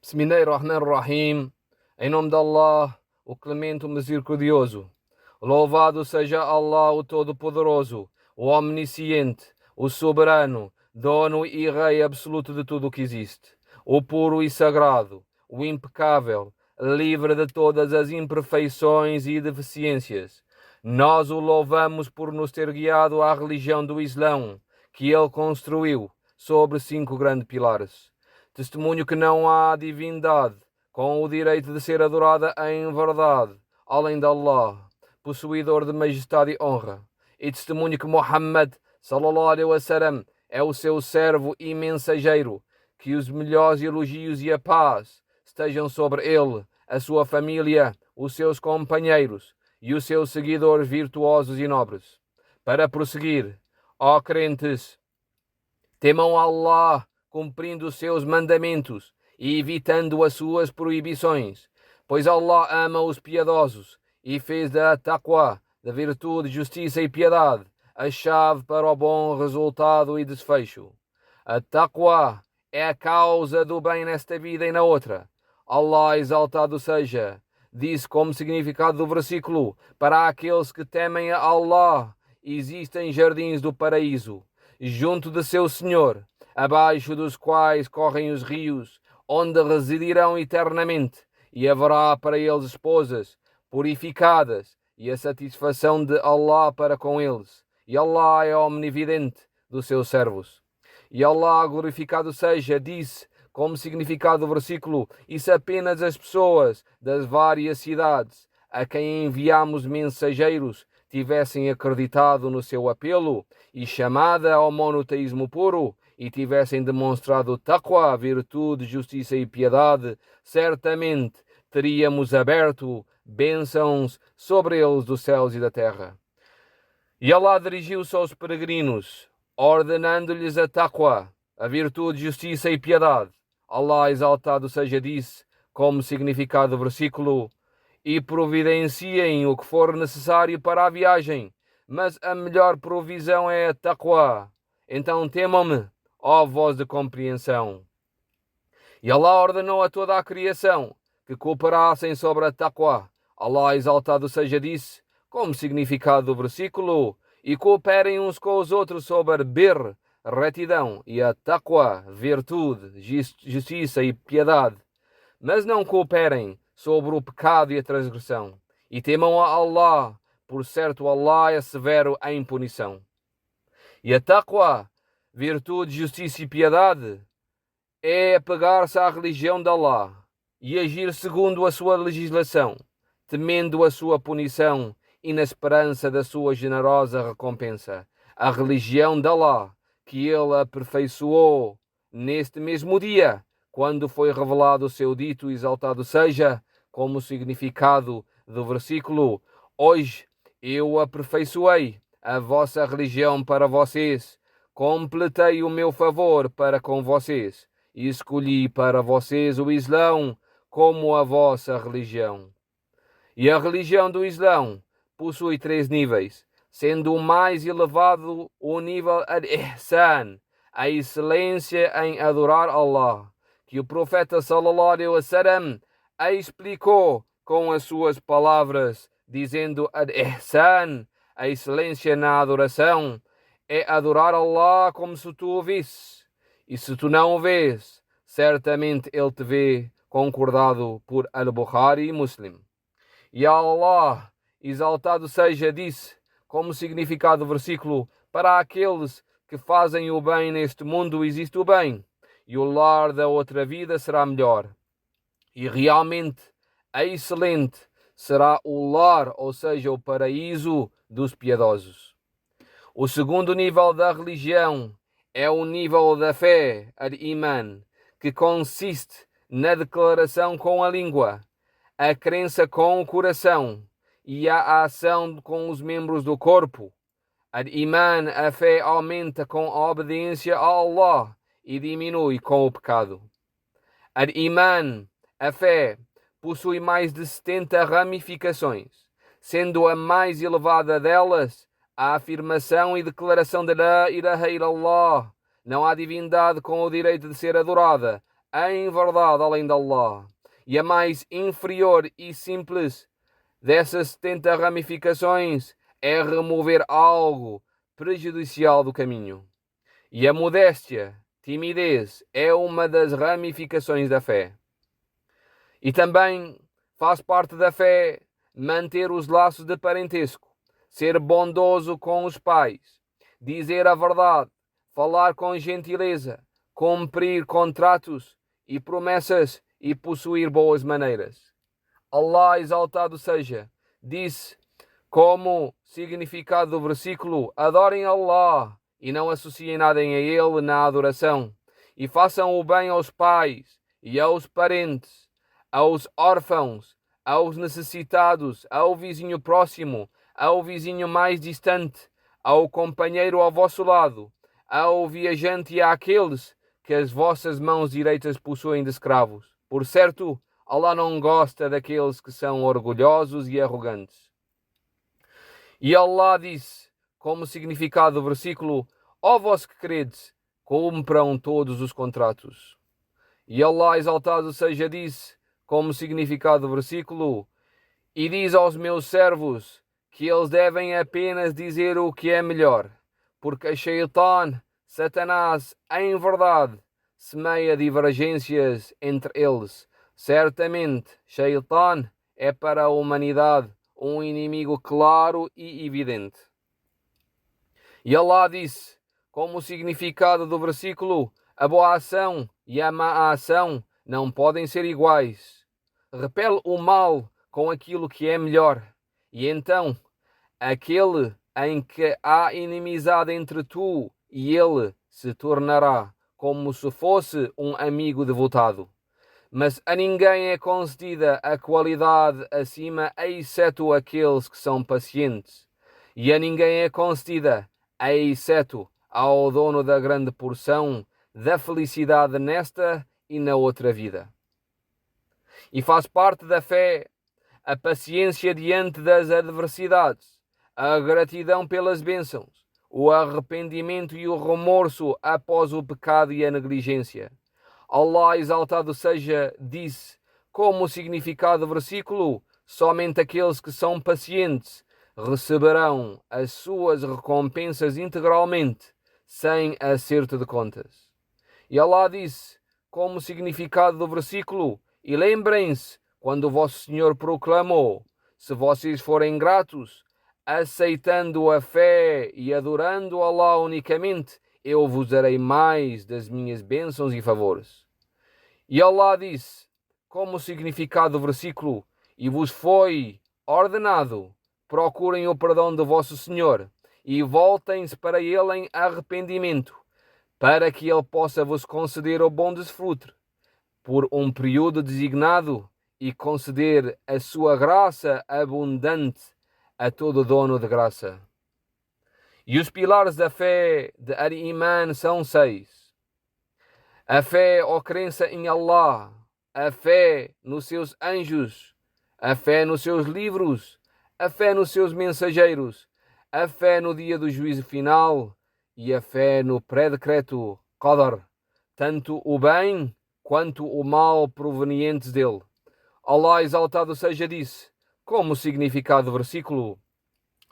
Bismillahirrahmanirrahim. Em nome de Allah, o Clemente, o Misericordioso. Louvado seja Allah, o Todo-Poderoso, o Omnisciente, o Soberano, Dono e Rei absoluto de tudo o que existe. O puro e sagrado, o impecável, livre de todas as imperfeições e deficiências. Nós o louvamos por nos ter guiado à religião do Islão, que ele construiu sobre 5 grandes pilares. Testemunho que não há divindade com o direito de ser adorada em verdade, além de Allah, possuidor de majestade e honra. E testemunho que Muhammad sallallahu alaihi wasallam é o seu servo e mensageiro, que os melhores elogios e a paz estejam sobre ele, a sua família, os seus companheiros e os seus seguidores virtuosos e nobres. Para prosseguir, ó crentes, temam Allah, cumprindo os seus mandamentos e evitando as suas proibições, pois Allah ama os piedosos e fez da taqwa, da virtude, justiça e piedade, a chave para o bom resultado e desfecho. A taqwa é a causa do bem nesta vida e na outra. Allah exaltado seja, disse como significado do versículo: para aqueles que temem a Allah, existem jardins do paraíso, junto de seu Senhor, abaixo dos quais correm os rios, onde residirão eternamente, e haverá para eles esposas purificadas, e a satisfação de Allah para com eles. E Allah é omnividente dos seus servos. E Allah, glorificado seja, disse, como significado do versículo: e se apenas as pessoas das várias cidades a quem enviamos mensageiros tivessem acreditado no seu apelo e chamada ao monoteísmo puro, e tivessem demonstrado taqwa, virtude, justiça e piedade, certamente teríamos aberto bênçãos sobre eles dos céus e da terra. E Allah dirigiu-se aos peregrinos, ordenando-lhes a taqwa, a virtude, justiça e piedade. Allah exaltado seja, disse, como significado do versículo: e providenciem o que for necessário para a viagem, mas a melhor provisão é a taqwa. Então temam-me, ó voz de compreensão. E Allah ordenou a toda a criação que cooperassem sobre a taqwa. Allah exaltado seja, disse, como significado do versículo: e cooperem uns com os outros sobre bir, retidão, e a taqwa, virtude, justiça e piedade. Mas não cooperem sobre o pecado e a transgressão. E temam a Allah, por certo Allah é severo em punição. E a taqwa, virtude, justiça e piedade, é apegar-se à religião de Allah e agir segundo a sua legislação, temendo a sua punição e na esperança da sua generosa recompensa. A religião de Allah, que ele aperfeiçoou neste mesmo dia, quando foi revelado o seu dito, exaltado seja, como significado do versículo: hoje eu aperfeiçoei a vossa religião para vocês, completei o meu favor para com vocês e escolhi para vocês o Islão como a vossa religião. E a religião do Islão possui 3 níveis, sendo o mais elevado o nível al-ihsan, a excelência em adorar Allah, que o profeta sallallahu alaihi wasallam explicou com as suas palavras, dizendo: al-ihsan, a excelência na adoração, é adorar Allah como se tu o visse, e se tu não o vês, certamente ele te vê, concordado por Al-Bukhari e Muslim. E Allah, exaltado seja, disse, como significado do versículo: para aqueles que fazem o bem neste mundo existe o bem, e o lar da outra vida será melhor. E realmente, a excelente será o lar, ou seja, o paraíso dos piedosos. O segundo nível da religião é o nível da fé, al-iman, que consiste na declaração com a língua, a crença com o coração e a ação com os membros do corpo. Al-iman, a fé, aumenta com a obediência a Allah e diminui com o pecado. Al-iman, a fé, possui mais de 70 ramificações, sendo a mais elevada delas a afirmação e declaração de La ilaha illallah. Não há divindade com o direito de ser adorada em verdade além de Allah. E a mais inferior e simples dessas 70 ramificações é remover algo prejudicial do caminho. E a modéstia, timidez, é uma das ramificações da fé. E também faz parte da fé manter os laços de parentesco, ser bondoso com os pais, dizer a verdade, falar com gentileza, cumprir contratos e promessas e possuir boas maneiras. Allah exaltado seja, disse como significado do versículo: adorem Allah e não associem nada a Ele na adoração, e façam o bem aos pais e aos parentes, aos órfãos, aos necessitados, ao vizinho próximo, ao vizinho mais distante, ao companheiro ao vosso lado, ao viajante e àqueles que as vossas mãos direitas possuem de escravos. Por certo, Allah não gosta daqueles que são orgulhosos e arrogantes. E Allah disse, como significado do versículo: ó vós que credes, cumpram todos os contratos. E Allah exaltado seja disse, como significado do versículo: e diz aos meus servos que eles devem apenas dizer o que é melhor, porque Shaitan, Satanás, em verdade, semeia divergências entre eles. Certamente, Shaitan é para a humanidade um inimigo claro e evidente. E Allah disse, como significado do versículo: a boa ação e a má ação não podem ser iguais. Repele o mal com aquilo que é melhor, e então aquele em que há inimizade entre tu e ele se tornará como se fosse um amigo devotado. Mas a ninguém é concedida a qualidade acima, exceto aqueles que são pacientes. E a ninguém é concedida, exceto ao dono da grande porção da felicidade nesta e na outra vida. E faz parte da fé a paciência diante das adversidades, a gratidão pelas bênçãos, o arrependimento e o remorso após o pecado e a negligência. Allah exaltado seja disse, como significado do versículo: somente aqueles que são pacientes receberão as suas recompensas integralmente, sem acerto de contas. E Allah disse, como significado do versículo: e lembrem-se quando o vosso Senhor proclamou: se vocês forem gratos, aceitando a fé e adorando Allah unicamente, eu vos darei mais das minhas bênçãos e favores. E Allah disse, como significado do versículo: e vos foi ordenado, procurem o perdão do vosso Senhor e voltem-se para Ele em arrependimento, para que Ele possa vos conceder o bom desfrute por um período designado e conceder a sua graça abundante a todo dono de graça. E os pilares da fé de Al-Iman são 6. A fé ou crença em Allah, a fé nos seus anjos, a fé nos seus livros, a fé nos seus mensageiros, a fé no dia do juízo final e a fé no pré-decreto Qadar, tanto o bem quanto o mal provenientes dele. Allah exaltado seja disse, como significado do versículo: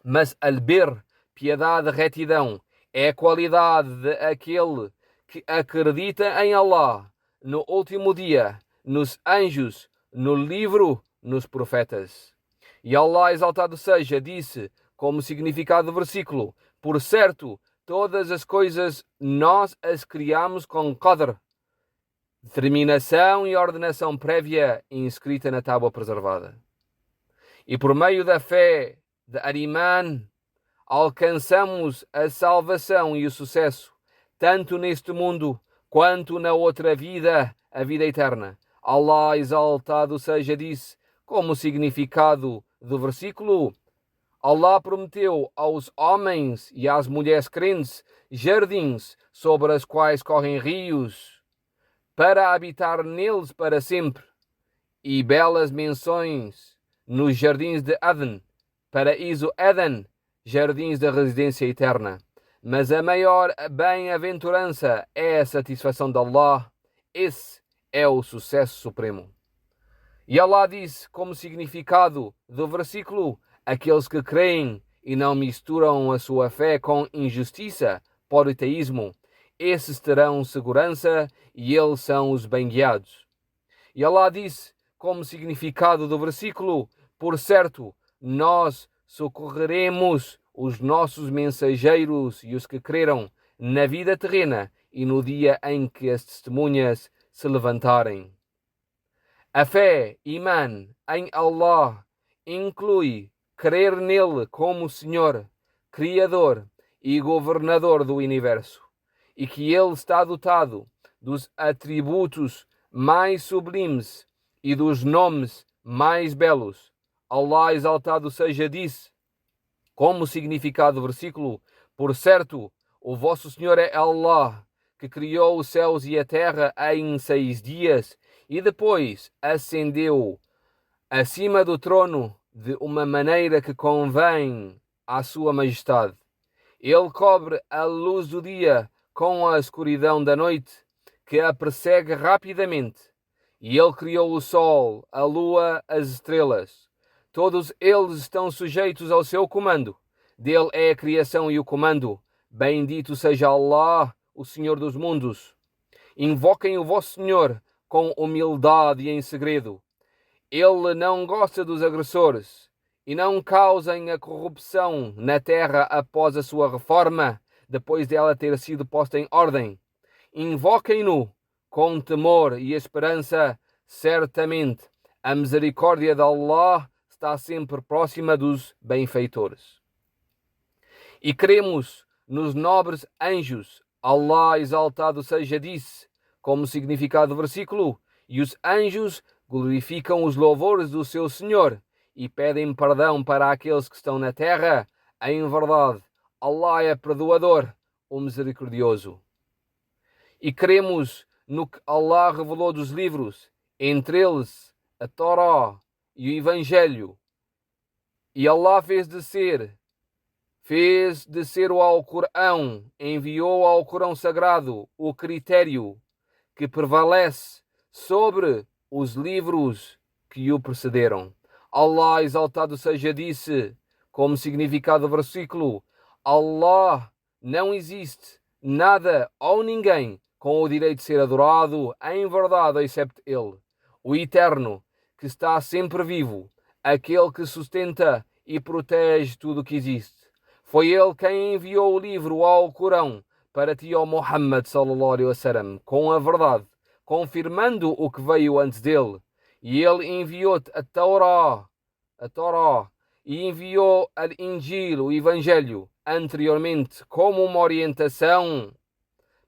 mas al-bir, piedade, retidão, é a qualidade daquele que acredita em Allah, no último dia, nos anjos, no livro, nos profetas. E Allah exaltado seja disse, como significado do versículo: por certo, todas as coisas nós as criamos com Qadr, determinação e ordenação prévia inscrita na tábua preservada. E por meio da fé de Al-Iman, alcançamos a salvação e o sucesso, tanto neste mundo quanto na outra vida, a vida eterna. Allah exaltado seja disse, como significado do versículo: Allah prometeu aos homens e às mulheres crentes jardins sobre os quais correm rios, para habitar neles para sempre, e belas menções nos jardins de Aden, paraíso Eden, jardins da residência eterna. Mas a maior bem-aventurança é a satisfação de Allah. Esse é o sucesso supremo. E Allah disse, como significado do versículo, aqueles que creem e não misturam a sua fé com injustiça, politeísmo, esses terão segurança e eles são os bem-guiados. E Allah disse, como significado do versículo, por certo, nós socorreremos os nossos mensageiros e os que creram na vida terrena e no dia em que as testemunhas se levantarem. A fé, Iman, em Allah, inclui crer nele como Senhor, Criador e Governador do Universo, e que ele está dotado dos atributos mais sublimes e dos nomes mais belos. Allah exaltado seja disse, como significado do versículo, por certo, o vosso Senhor é Allah, que criou os céus e a terra em 6 dias, e depois ascendeu acima do trono de uma maneira que convém à sua majestade. Ele cobre a luz do dia com a escuridão da noite, que a persegue rapidamente. E ele criou o sol, a lua, as estrelas. Todos eles estão sujeitos ao seu comando. Dele é a criação e o comando. Bendito seja Allah, o Senhor dos mundos. Invoquem o vosso Senhor com humildade e em segredo. Ele não gosta dos agressores e não causem a corrupção na terra após a sua reforma, depois dela ter sido posta em ordem. Invoquem-no com temor e esperança. Certamente a misericórdia de Allah está sempre próxima dos benfeitores. E cremos nos nobres anjos. Allah exaltado seja disse, como significado do versículo, e os anjos glorificam os louvores do seu Senhor e pedem perdão para aqueles que estão na terra. Em verdade, Allah é perdoador, o misericordioso. E cremos no que Allah revelou dos livros, entre eles a Torá e o Evangelho. E Allah fez descer o Alcorão, enviou ao Corão Sagrado o critério que prevalece sobre os livros que o precederam. Allah exaltado seja disse, como significado do versículo, Allah não existe nada ou ninguém com o direito de ser adorado em verdade, excepto Ele, o Eterno, que está sempre vivo, aquele que sustenta e protege tudo o que existe. Foi Ele quem enviou o livro ao Corão para ti, ó Muhammad sallallahu alaihi wasallam, com a verdade, confirmando o que veio antes dele. E Ele enviou-te a Torá, e enviou a Injil, o Evangelho, anteriormente, como uma orientação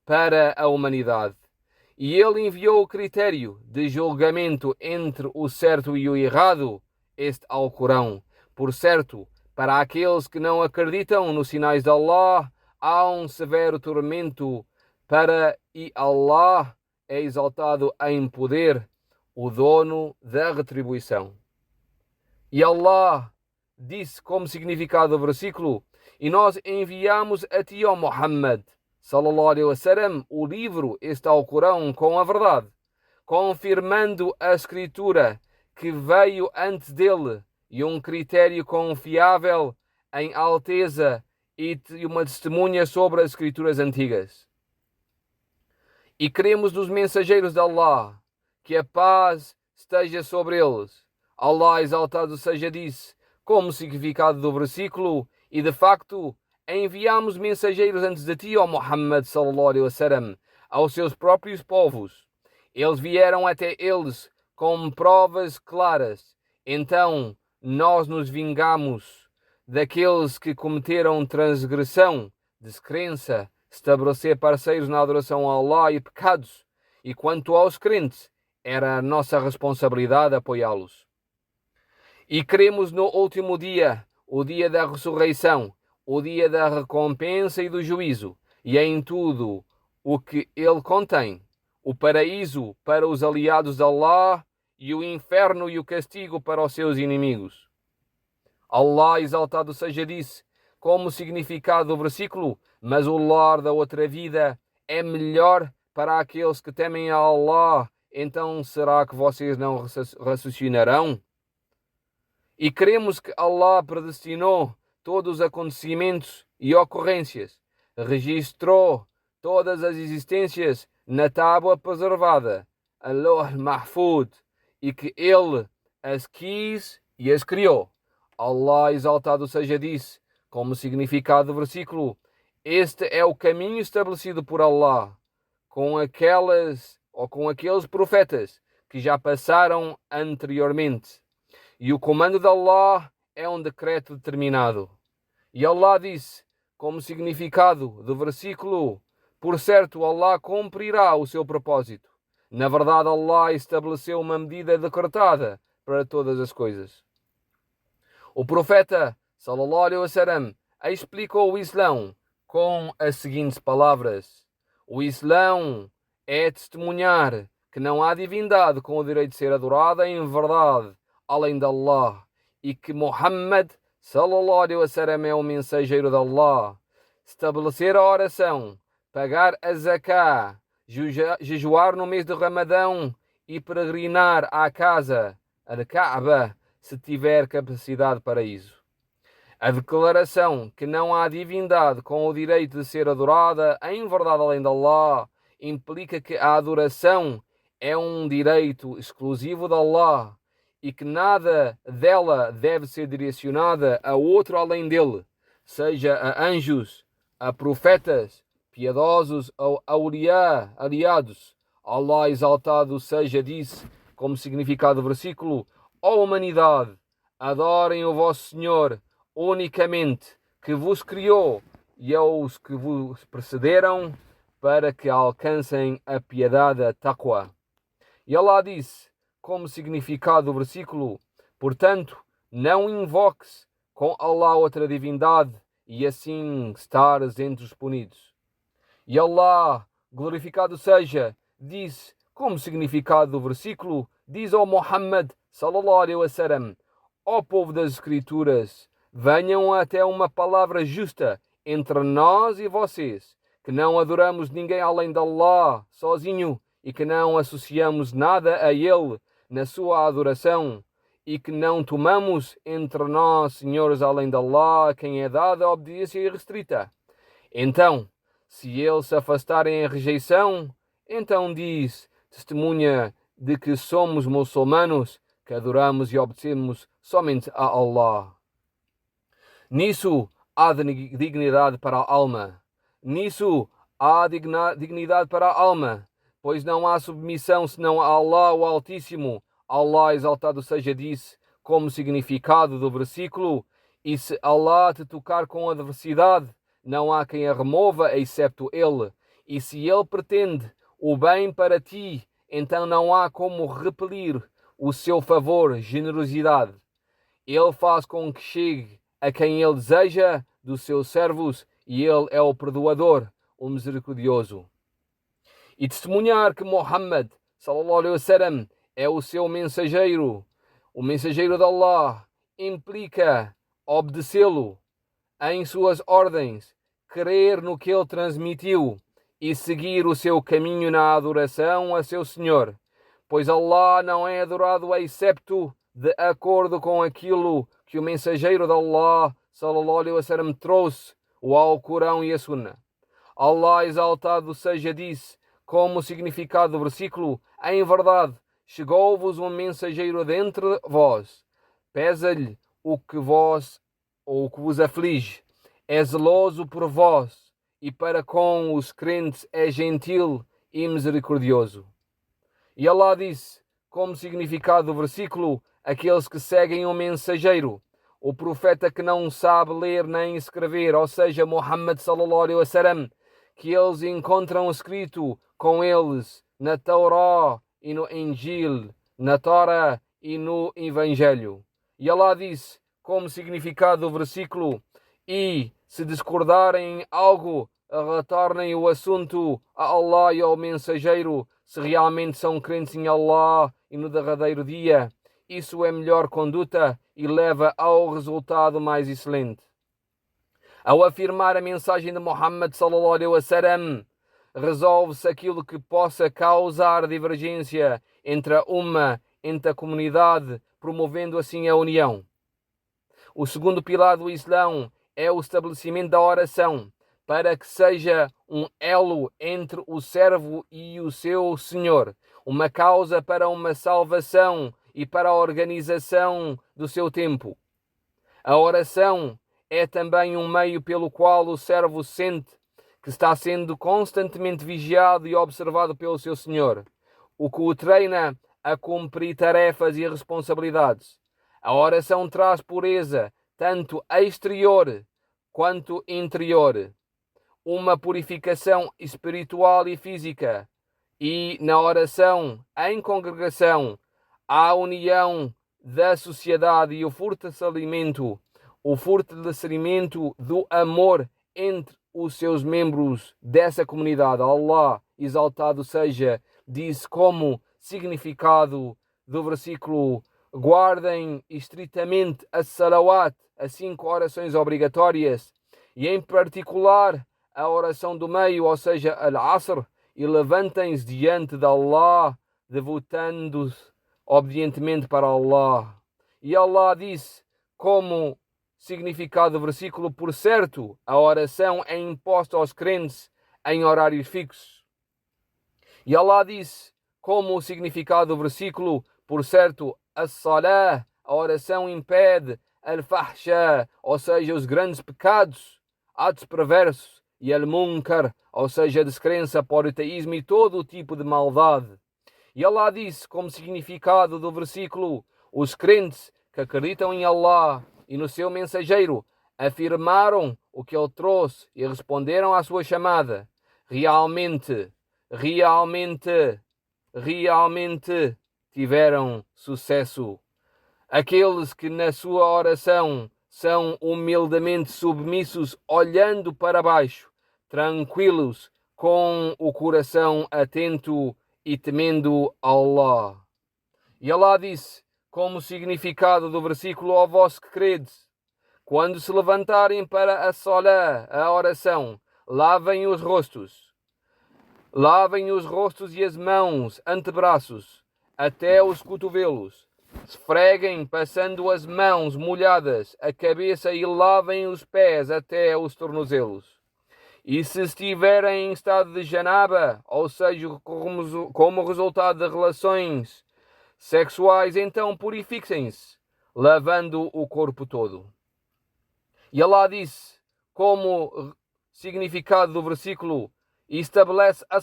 para a humanidade. E Ele enviou o critério de julgamento entre o certo e o errado, este Alcorão. Por certo, para aqueles que não acreditam nos sinais de Allah, há um severo tormento e Allah é exaltado em poder, o dono da retribuição. E Allah disse como significado do versículo, e nós enviamos a ti, ó Muhammad, sallallahu alaihi wasallam, o livro, este Alcorão, com a verdade, confirmando a escritura que veio antes dele, e um critério confiável em alteza e uma testemunha sobre as escrituras antigas. E cremos nos mensageiros de Allah, que a paz esteja sobre eles. Allah exaltado seja disse, como significado do versículo, e de facto enviamos mensageiros antes de ti, ó Muhammad sallallahu alaihi wasallam, aos seus próprios povos. Eles vieram até eles com provas claras. Então nós nos vingamos daqueles que cometeram transgressão, descrença, estabelecer parceiros na adoração a Allah e pecados. E quanto aos crentes, era a nossa responsabilidade apoiá-los. E cremos no último dia, o dia da ressurreição, o dia da recompensa e do juízo, e em tudo o que ele contém, o paraíso para os aliados de Allah e o inferno e o castigo para os seus inimigos. Allah exaltado seja disse, como significado do versículo, mas o lar da outra vida é melhor para aqueles que temem a Allah então será que vocês não raciocinarão? E cremos que Allah predestinou todos os acontecimentos e ocorrências, registrou todas as existências na tábua preservada, Al-Lawh Mahfud, e que Ele as quis e as criou. Allah exaltado seja disse, como significado do versículo, este é o caminho estabelecido por Allah, com aqueles profetas que já passaram anteriormente. E o comando de Allah é um decreto determinado. E Allah disse, como significado do versículo, por certo, Allah cumprirá o seu propósito. Na verdade, Allah estabeleceu uma medida decretada para todas as coisas. O profeta, sallallahu alaihi wasallam, explicou o Islão com as seguintes palavras. O Islão é testemunhar que não há divindade com o direito de ser adorada em verdade, além de Allah, e que Muhammad, sallallahu alaihi wasallam, é o mensageiro de Allah. Estabelecer a oração, pagar a zakah, jejuar no mês de Ramadão e peregrinar à casa, a Kaaba, se tiver capacidade para isso. A declaração que não há divindade com o direito de ser adorada em verdade além de Allah implica que a adoração é um direito exclusivo de Allah e que nada dela deve ser direcionada a outro além dele, seja a anjos, a profetas, piedosos ou awliya, aliados. Allah exaltado seja disse, como significado do versículo, ó humanidade, adorem o vosso Senhor unicamente, que vos criou e aos que vos precederam, para que alcancem a piedade, a taqwa. E Allah disse, como significado do versículo, portanto, não invoques com Allah outra divindade, e assim estares entre os punidos. E Allah, glorificado seja, disse, como significado do versículo, diz ao Muhammad, sallallahu alaihi wasallam, ó povo das Escrituras, venham até uma palavra justa entre nós e vocês, que não adoramos ninguém além de Allah, sozinho, e que não associamos nada a Ele na sua adoração, e que não tomamos entre nós senhores além de Allah, a quem é dada a obediência irrestrita. Então, se eles se afastarem em rejeição, então diz, testemunha de que somos muçulmanos, que adoramos e obedecemos somente a Allah. Nisso há dignidade para a alma. Nisso há dignidade para a alma, pois não há submissão senão a Allah o Altíssimo. Allah exaltado seja disse, como significado do versículo, e se Allah te tocar com adversidade, não há quem a remova, excepto Ele. E se Ele pretende o bem para ti, então não há como repelir o seu favor, generosidade. Ele faz com que chegue a quem Ele deseja dos seus servos, e Ele é o perdoador, o misericordioso. E testemunhar que Muhammad, sallallahu alaihi wasallam, é o seu mensageiro, o mensageiro de Allah, implica obedecê-lo em suas ordens, crer no que ele transmitiu e seguir o seu caminho na adoração a seu Senhor, pois Allah não é adorado excepto de acordo com aquilo que o mensageiro de Allah, sallallahu alaihi wasallam, trouxe, o Alcorão e a Sunna. Allah exaltado seja disse, como significado do versículo, em verdade, chegou-vos um mensageiro dentre vós, pesa-lhe o que vos aflige, é zeloso por vós, e para com os crentes é gentil e misericordioso. E Allah disse, como significado do versículo, aqueles que seguem o mensageiro, o profeta que não sabe ler nem escrever, ou seja, Muhammad sallallahu alaihi wasallam, que eles encontram escrito com eles na Taurá e no Injil, na Torá e no Evangelho. E Allah disse, como significado do versículo, e se discordarem em algo, retornem o assunto a Allah e ao mensageiro, se realmente são crentes em Allah e no derradeiro dia. Isso é melhor conduta e leva ao resultado mais excelente. Ao afirmar a mensagem de Muhammad sallallahu alaihi wasallam, resolve-se aquilo que possa causar divergência entre a comunidade, promovendo assim a união. O segundo pilar do Islão é o estabelecimento da oração, para que seja um elo entre o servo e o seu Senhor, uma causa para uma salvação e para a organização do seu tempo. A oração é também um meio pelo qual o servo sente que está sendo constantemente vigiado e observado pelo seu Senhor, o que o treina a cumprir tarefas e responsabilidades. A oração traz pureza, tanto exterior quanto interior, uma purificação espiritual e física, e na oração, em congregação, há a união da sociedade e o fortalecimento do amor entre os seus membros dessa comunidade. Allah, exaltado seja, diz como significado do versículo: guardem estritamente as salawat, as 5 orações obrigatórias, e em particular a oração do meio, ou seja, al-Asr, e levantem-se diante de Allah, devotando-se obedientemente para Allah. E Allah disse, como significado do versículo: por certo, a oração é imposta aos crentes em horários fixos. E Allah disse, como significado do versículo: por certo, a oração impede al-fahsha, ou seja, os grandes pecados, atos perversos, e al-munkar, ou seja, a descrença, politeísmo e todo o tipo de maldade. E Allah disse, como significado do versículo: os crentes que acreditam em Allah e no seu mensageiro afirmaram o que ele trouxe e responderam à sua chamada. Realmente tiveram sucesso. Aqueles que na sua oração são humildemente submissos, olhando para baixo, tranquilos, com o coração atento e temendo Allah. E Allah disse, como significado do versículo: ao vós que credes, quando se levantarem para a oração, lavem os rostos e as mãos, antebraços, até os cotovelos, esfreguem passando as mãos molhadas a cabeça e lavem os pés até os tornozelos. E se estiverem em estado de janaba, ou seja, como resultado de relações sexuais, então purifiquem-se, lavando o corpo todo. E Allah disse, como significado do versículo: estabelece a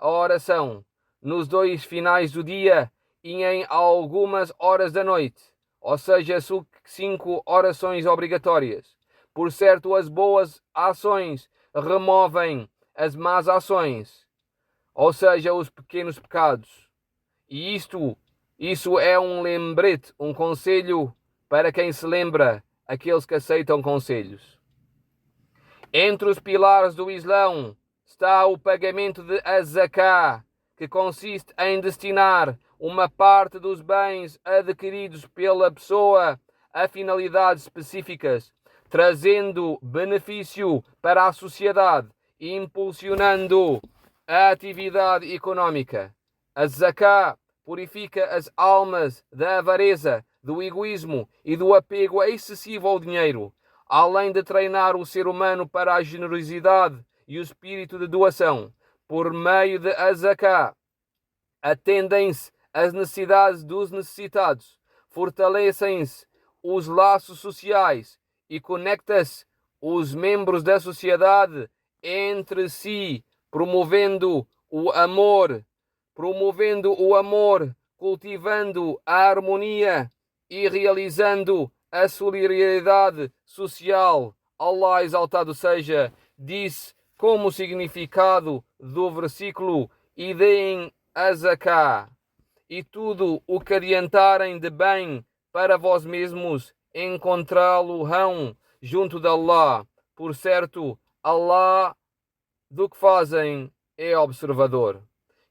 oração, nos 2 finais do dia e em algumas horas da noite, ou seja, 5 orações obrigatórias. Por certo, as boas ações removem as más ações, ou seja, os pequenos pecados. E isso é um lembrete, um conselho para quem se lembra, aqueles que aceitam conselhos. Entre os pilares do Islão está o pagamento de az-zakah, que consiste em destinar uma parte dos bens adquiridos pela pessoa a finalidades específicas, trazendo benefício para a sociedade e impulsionando a atividade económica. A zakah purifica as almas da avareza, do egoísmo e do apego excessivo ao dinheiro, além de treinar o ser humano para a generosidade e o espírito de doação. Por meio de zakah, atendem-se às necessidades dos necessitados, fortalecem-se os laços sociais e conectam-se os membros da sociedade entre si, promovendo o amor, cultivando a harmonia e realizando a solidariedade social. Allah, exaltado seja, disse como significado do versículo: e deem a zakah, e tudo o que adiantarem de bem para vós mesmos encontrá-lo-ão junto de Allah. Por certo, Allah do que fazem é observador.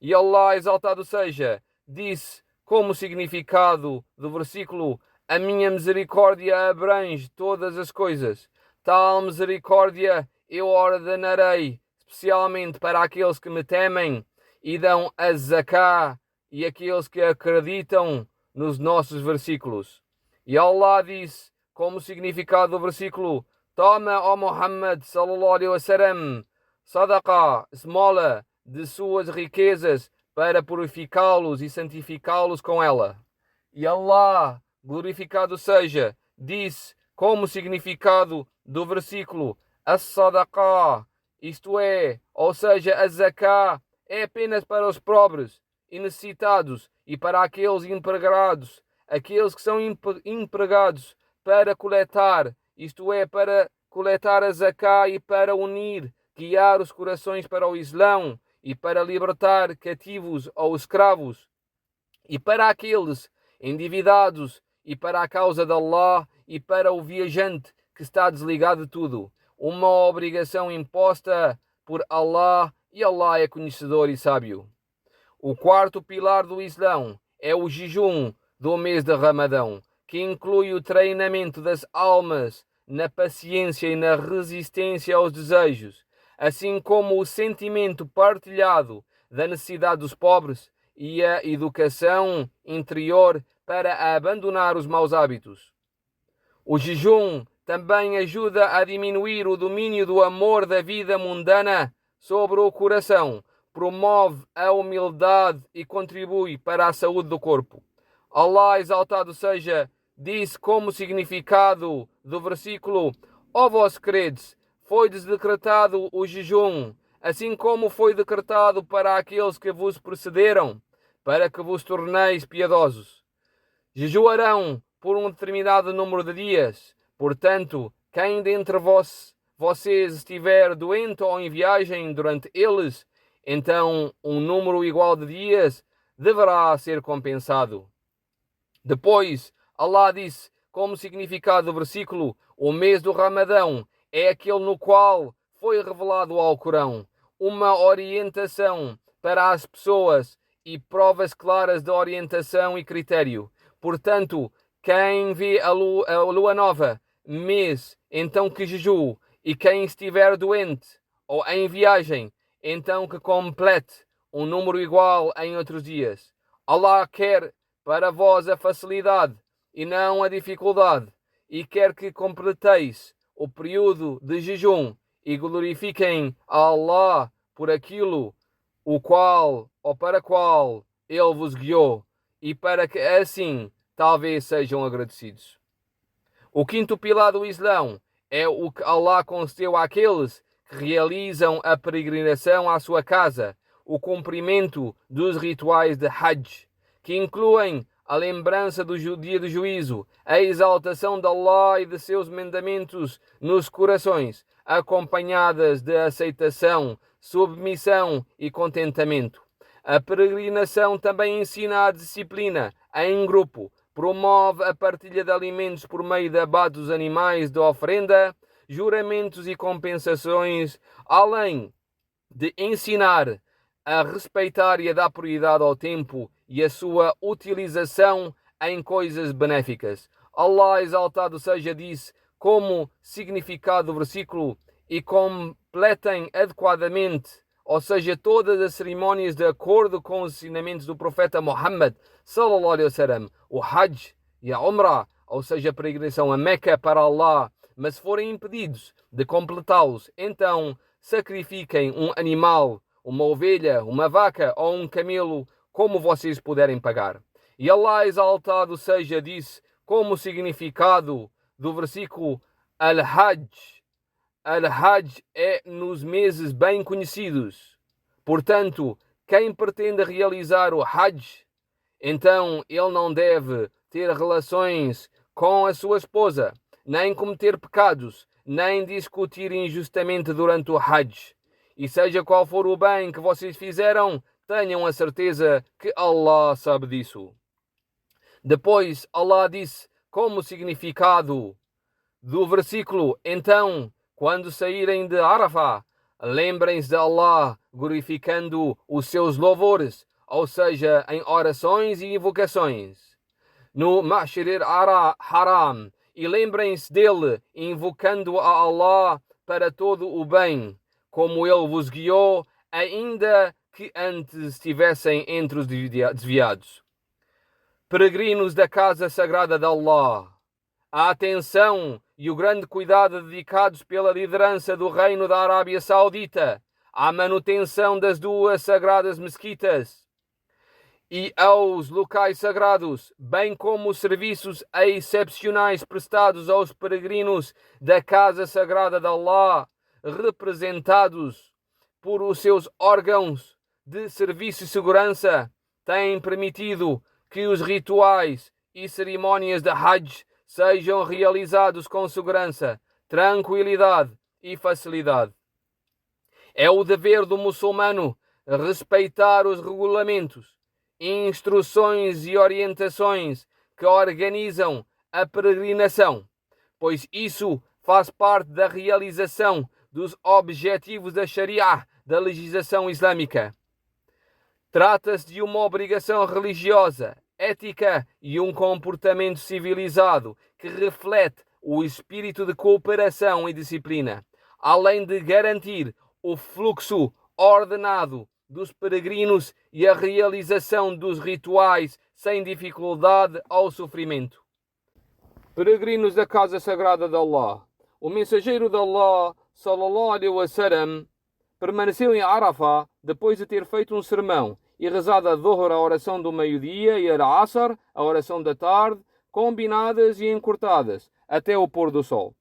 E Allah, exaltado seja, disse como significado do versículo: a minha misericórdia abrange todas as coisas. Tal misericórdia eu ordenarei especialmente para aqueles que me temem e dão a zakah e aqueles que acreditam nos nossos versículos. E Allah disse, como significado do versículo: toma, ó Muhammad sallallahu alaihi wasallam, sadaqa, esmola de suas riquezas para purificá-los e santificá-los com ela. E Allah, glorificado seja, disse como significado do versículo: as-sadaqa, isto é, ou seja, a zakah, é apenas para os pobres e necessitados e para aqueles empregados, aqueles que são empregados para coletar, isto é, para coletar a zakah e para unir, guiar os corações para o Islão e para libertar cativos ou escravos, e para aqueles endividados e para a causa de Allah e para o viajante que está desligado de tudo. Uma obrigação imposta por Allah, e Allah é conhecedor e sábio. O quarto pilar do Islão é o jejum do mês de Ramadão, que inclui o treinamento das almas na paciência e na resistência aos desejos, assim como o sentimento partilhado da necessidade dos pobres e a educação interior para abandonar os maus hábitos. O jejum também ajuda a diminuir o domínio do amor da vida mundana sobre o coração, promove a humildade e contribui para a saúde do corpo. Allah, exaltado seja, disse como significado do versículo: ó vós credes, foi decretado o jejum, assim como foi decretado para aqueles que vos precederam, para que vos torneis piedosos. Jejuarão por um determinado número de dias. Portanto, quem dentre vocês estiver doente ou em viagem durante eles, então um número igual de dias deverá ser compensado. Depois, Allah disse, como significado do versículo: o mês do Ramadão é aquele no qual foi revelado ao Corão, uma orientação para as pessoas e provas claras de orientação e critério. Portanto, quem vê a lua nova, mês, então que jejue, e quem estiver doente ou em viagem, então que complete um número igual em outros dias. Allah quer para vós a facilidade e não a dificuldade, e quer que completeis o período de jejum e glorifiquem a Allah por aquilo o qual ou para qual Ele vos guiou, e para que assim talvez sejam agradecidos. O quinto pilar do Islão é o que Allah concedeu àqueles que realizam a peregrinação à sua casa, o cumprimento dos rituais de Hajj, que incluem a lembrança do dia do juízo, a exaltação de Allah e de seus mandamentos nos corações, acompanhadas de aceitação, submissão e contentamento. A peregrinação também ensina a disciplina em grupo, promove a partilha de alimentos por meio de abate dos animais de oferenda, juramentos e compensações, além de ensinar a respeitar e a dar prioridade ao tempo e a sua utilização em coisas benéficas. Allah, exaltado seja, disse como significado do versículo: e completem adequadamente, ou seja, todas as cerimônias de acordo com os ensinamentos do profeta Muhammad sallallahu alaihi wasallam, o Hajj e a Umrah, ou seja, a peregrinação a Meca para Allah. Mas se forem impedidos de completá-los, então sacrifiquem um animal, uma ovelha, uma vaca ou um camelo, como vocês puderem pagar. E Allah, exaltado seja, disse como significado do versículo: Al-Hajj. Al-Hajj é nos meses bem conhecidos. Portanto, quem pretende realizar o Hajj, então ele não deve ter relações com a sua esposa, nem cometer pecados, nem discutir injustamente durante o Hajj. E seja qual for o bem que vocês fizeram, tenham a certeza que Allah sabe disso. Depois Allah disse como significado do versículo: então, quando saírem de Arafah, lembrem-se de Allah glorificando os seus louvores, ou seja, em orações e invocações. No Mash'ir Haram, e lembrem-se dele invocando a Allah para todo o bem, como ele vos guiou, ainda que antes estivessem entre os desviados. Peregrinos da casa sagrada de Allah, a atenção e o grande cuidado dedicados pela liderança do Reino da Arábia Saudita à manutenção das duas sagradas mesquitas e aos locais sagrados, bem como os serviços excepcionais prestados aos peregrinos da casa sagrada de Allah, representados por os seus órgãos de serviço e segurança, têm permitido que os rituais e cerimónias de Hajj sejam realizados com segurança, tranquilidade e facilidade. É o dever do muçulmano respeitar os regulamentos, instruções e orientações que organizam a peregrinação, pois isso faz parte da realização dos objetivos da Sharia, da legislação islâmica. Trata-se de uma obrigação religiosa, ética e um comportamento civilizado que reflete o espírito de cooperação e disciplina, além de garantir o fluxo ordenado dos peregrinos e a realização dos rituais sem dificuldade ou sofrimento. Peregrinos da casa sagrada de Allah, o mensageiro de Allah, sallallahu alaihi wasallam, permaneceu em Arafah depois de ter feito um sermão e rezado a Dhuhr, a oração do meio-dia, e a Asr, a oração da tarde, combinadas e encurtadas, até o pôr do sol.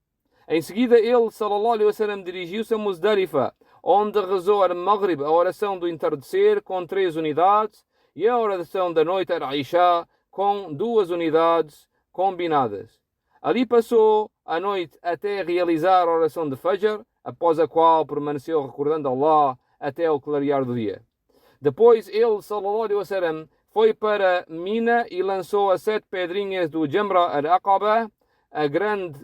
Em seguida, ele, sallallahu alaihi wasallam, dirigiu-se a Muzdalifa, onde rezou a Maghrib, a oração do entardecer, com 3 unidades, e a oração da noite, a Isha, com 2 unidades combinadas. Ali passou a noite até realizar a oração de Fajr, após a qual permaneceu recordando Allah até o clarear do dia. Depois ele, sallallahu alaihi wasallam, foi para Mina e lançou as 7 pedrinhas do Jamra al-Aqaba,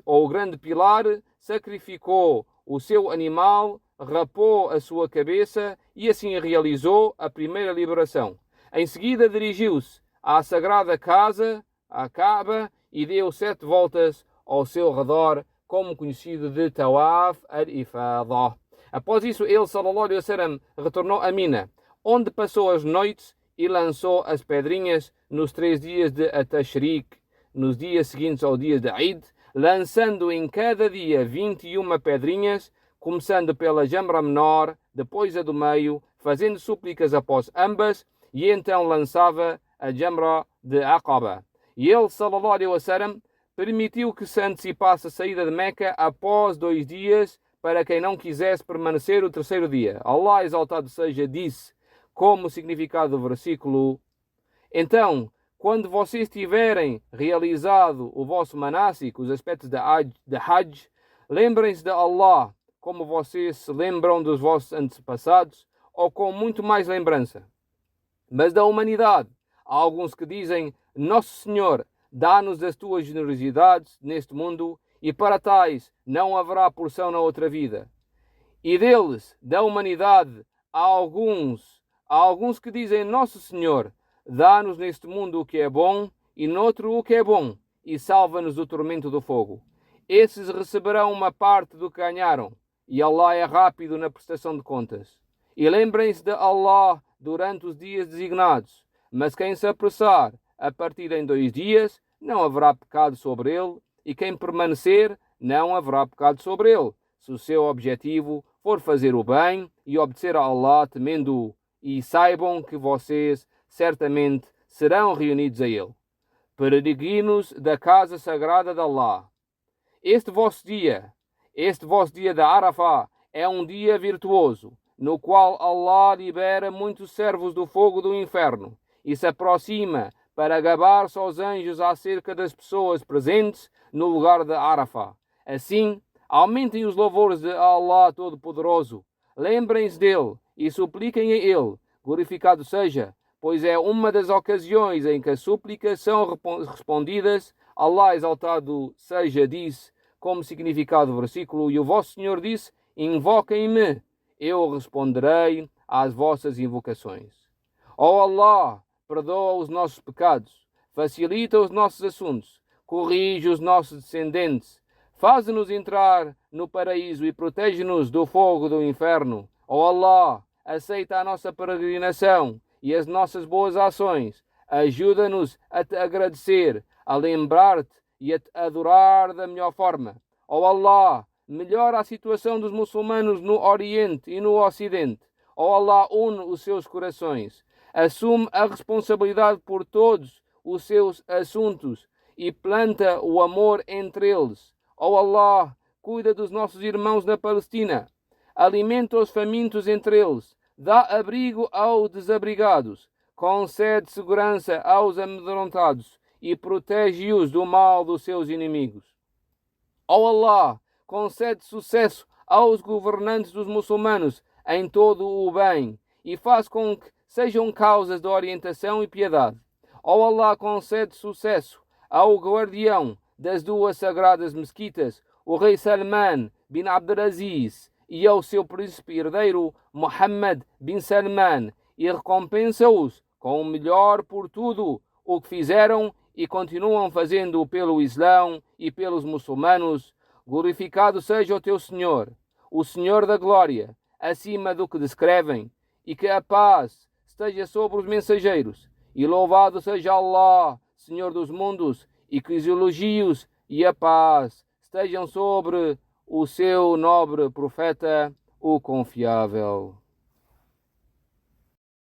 o grande pilar, sacrificou o seu animal, rapou a sua cabeça e assim realizou a primeira liberação. Em seguida dirigiu-se à sagrada casa, à Kaaba, e deu 7 voltas ao seu redor, como conhecido de Tawaf al-Ifadah. Após isso, ele, sallallahu alaihi wasallam, retornou a Mina, onde passou as noites e lançou as pedrinhas nos 3 dias de At-Tashriq, nos dias seguintes ao dia de Eid, lançando em cada dia 21 pedrinhas, começando pela Jamra menor, depois a do meio, fazendo súplicas após ambas, e então lançava a Jamra de Aqaba. E ele, sallallahu alaihi wasallam, permitiu que se antecipasse a saída de Meca após 2 dias, para quem não quisesse permanecer o 3º dia. Allah, exaltado seja, disse, como significado do versículo: então, quando vocês tiverem realizado o vosso manásik, os aspectos da Hajj, lembrem-se de Allah, como vocês se lembram dos vossos antepassados, ou com muito mais lembrança. Mas da humanidade, há alguns que dizem: Nosso Senhor, dá-nos das tuas generosidades neste mundo, e para tais não haverá porção na outra vida. E deles, da humanidade, há alguns que dizem: Nosso Senhor, dá-nos neste mundo o que é bom, e noutro o que é bom, e salva-nos do tormento do fogo. Esses receberão uma parte do que ganharam, e Allah é rápido na prestação de contas. E lembrem-se de Allah durante os dias designados, mas quem se apressar a partir em 2 dias, não haverá pecado sobre ele, e quem permanecer, não haverá pecado sobre ele, se o seu objetivo for fazer o bem e obedecer a Allah temendo-o, e saibam que vocês certamente serão reunidos a ele. Peregrinos da casa sagrada de Allah, este vosso dia da Arafah, é um dia virtuoso, no qual Allah libera muitos servos do fogo do inferno e se aproxima para gabar-se aos anjos acerca das pessoas presentes no lugar de Arafah. Assim, aumentem os louvores de Allah Todo-Poderoso, lembrem-se dele e supliquem a ele, glorificado seja, pois é uma das ocasiões em que as súplicas são respondidas. Allah, exaltado seja, disse, como significado do versículo: e o vosso Senhor disse: invoquem-me, eu responderei às vossas invocações. Ó Allah, perdoa os nossos pecados, facilita os nossos assuntos, corrige os nossos descendentes, Faze-nos entrar no paraíso e protege-nos do fogo do inferno. Ó Allah, aceita a nossa peregrinação e as nossas boas ações. Ajuda-nos a te agradecer, a lembrar-te e a te adorar da melhor forma. Ó Allah, melhora a situação dos muçulmanos no Oriente e no Ocidente. Ó Allah, une os seus corações. Assume a responsabilidade por todos os seus assuntos e planta o amor entre eles. Ó Allah, cuida dos nossos irmãos na Palestina. Alimenta os famintos entre eles. Dá abrigo aos desabrigados. Concede segurança aos amedrontados e protege-os do mal dos seus inimigos. Ó Allah, concede sucesso aos governantes dos muçulmanos em todo o bem e faz com que sejam causas de orientação e piedade. Ó Allah, concede sucesso ao guardião das duas sagradas mesquitas, o rei Salman bin Abdelaziz, e ao seu príncipe herdeiro Mohammed bin Salman, e recompensa-os com o melhor por tudo o que fizeram e continuam fazendo pelo Islão e pelos muçulmanos. Glorificado seja o teu Senhor, o Senhor da glória, acima do que descrevem, e que a paz esteja sobre os mensageiros, e louvado seja Allah, Senhor dos mundos, e que os elogios e a paz estejam sobre o seu nobre profeta, o confiável.